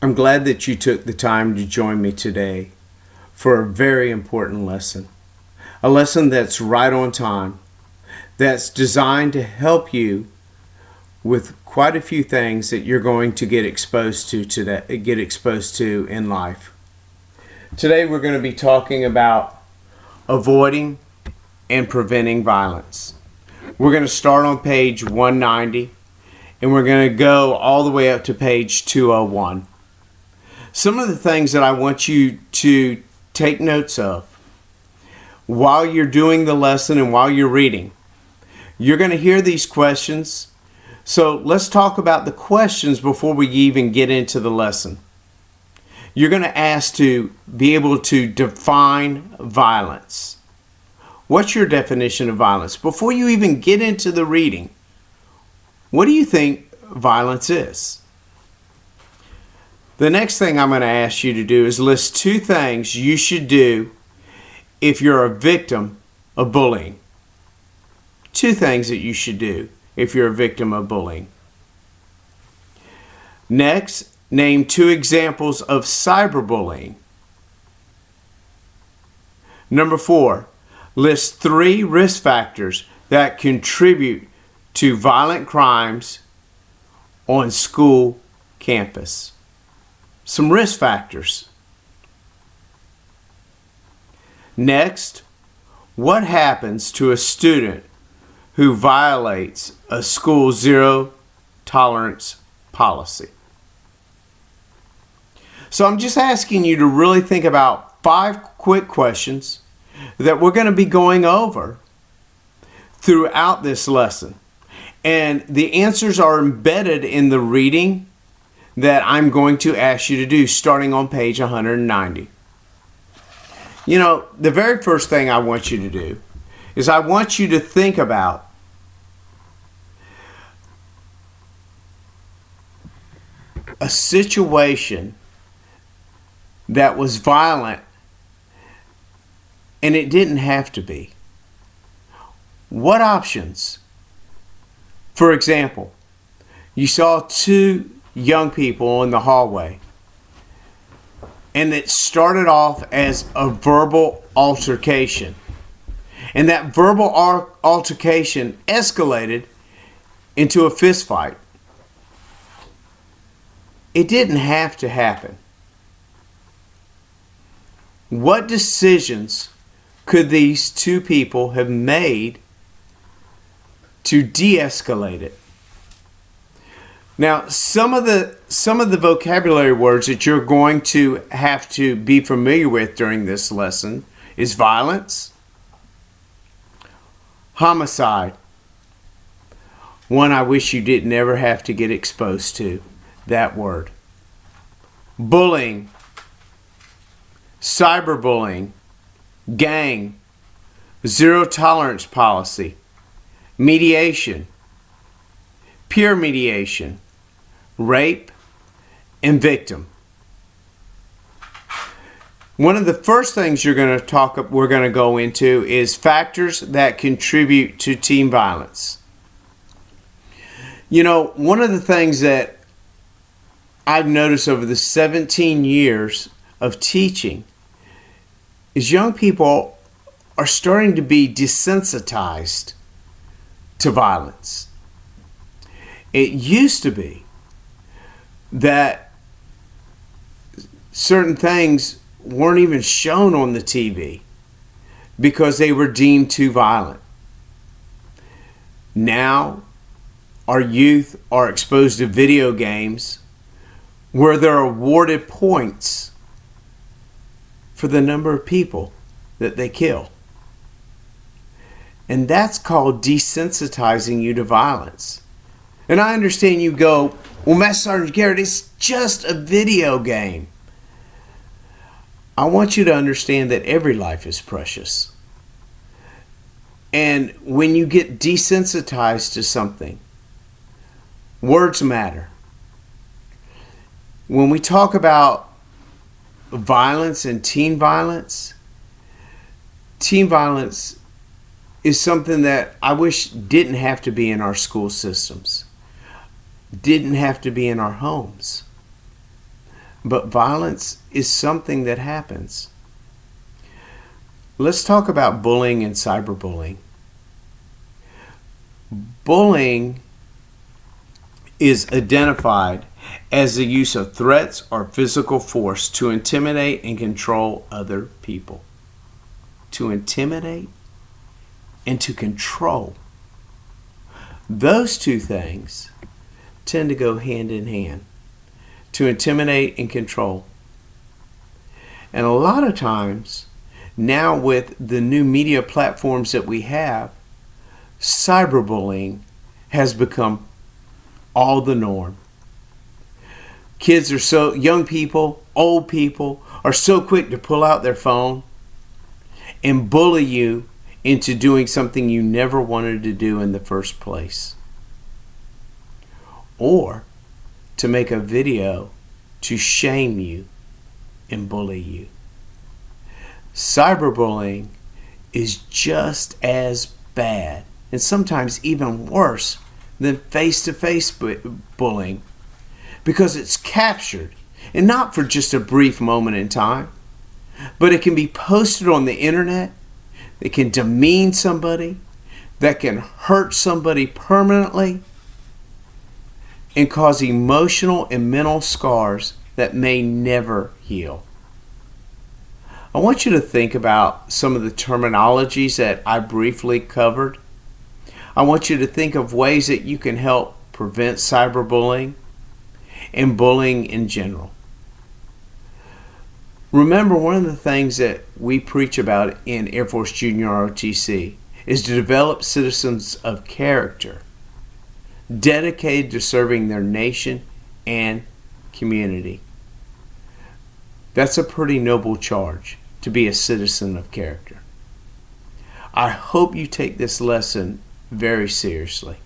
I'm glad that you took the time to join me today for a very important lesson. A lesson that's right on time, that's designed to help you with quite a few things that you're going to get exposed to today, in life. Today we're going to be talking about avoiding and preventing violence. We're going to start on page 190 and we're going to go all the way up to page 201. Some of the things that I want you to take notes of while you're doing the lesson and while you're reading. You're going to hear these questions. So let's talk about the questions before we even get into the lesson. You're going to ask to be able to define violence. What's your definition of violence? Before you even get into the reading, what do you think violence is? The next thing I'm going to ask you to do is list 2 things you should do if you're a victim of bullying. 2 things that you should do if you're a victim of bullying. Next, name 2 examples of cyberbullying. Number 4, list 3 risk factors that contribute to violent crimes on school campus. Some risk factors. Next, what happens to a student who violates a school zero tolerance policy? So I'm just asking you to really think about 5 quick questions that we're going to be going over throughout this lesson. And the answers are embedded in the reading that I'm going to ask you to do starting on page 190. You know, the very first thing I want you to do is I want you to think about a situation that was violent and it didn't have to be. What options? For example, you saw 2 young people in the hallway and it started off as a verbal altercation. And that verbal altercation escalated into a fist fight. It didn't have to happen. What decisions could these 2 people have made to de-escalate it? Now, some of the vocabulary words that you're going to have to be familiar with during this lesson is violence, homicide, one I wish you didn't ever have to get exposed to, that word, bullying, cyberbullying, gang, zero tolerance policy, mediation, peer mediation, rape, and victim. One of the first things we're going to go into is factors that contribute to teen violence. You know, one of the things that I've noticed over the 17 years of teaching is young people are starting to be desensitized to violence. It used to be that certain things weren't even shown on the TV because they were deemed too violent. Now, our youth are exposed to video games where they're awarded points for the number of people that they kill. And that's called desensitizing you to violence. And I understand you go, well, Master Sergeant Garrett, it's just a video game. I want you to understand that every life is precious. And when you get desensitized to something, words matter. When we talk about violence and teen violence is something that I wish didn't have to be in our school systems, didn't have to be in our homes. but violence is something that happens. Let's talk about bullying and cyberbullying. Bullying is identified as the use of threats or physical force to intimidate and control other people. To intimidate and to control. Those two things tend to go hand in hand. To intimidate and control. And a lot of times, now with the new media platforms that we have, cyberbullying has become all the norm. Kids are young people, old people, are so quick to pull out their phone and bully you into doing something you never wanted to do in the first place. Or to make a video to shame you and bully you. Cyberbullying is just as bad, and sometimes even worse, than face-to-face bullying, because it's captured, and not for just a brief moment in time, but it can be posted on the internet. It can demean somebody, that can hurt somebody permanently, and cause emotional and mental scars that may never heal. I want you to think about some of the terminologies that I briefly covered. I want you to think of ways that you can help prevent cyberbullying and bullying in general. Remember, one of the things that we preach about in Air Force Junior ROTC is to develop citizens of character, dedicated to serving their nation and community. That's a pretty noble charge, to be a citizen of character. I hope you take this lesson very seriously.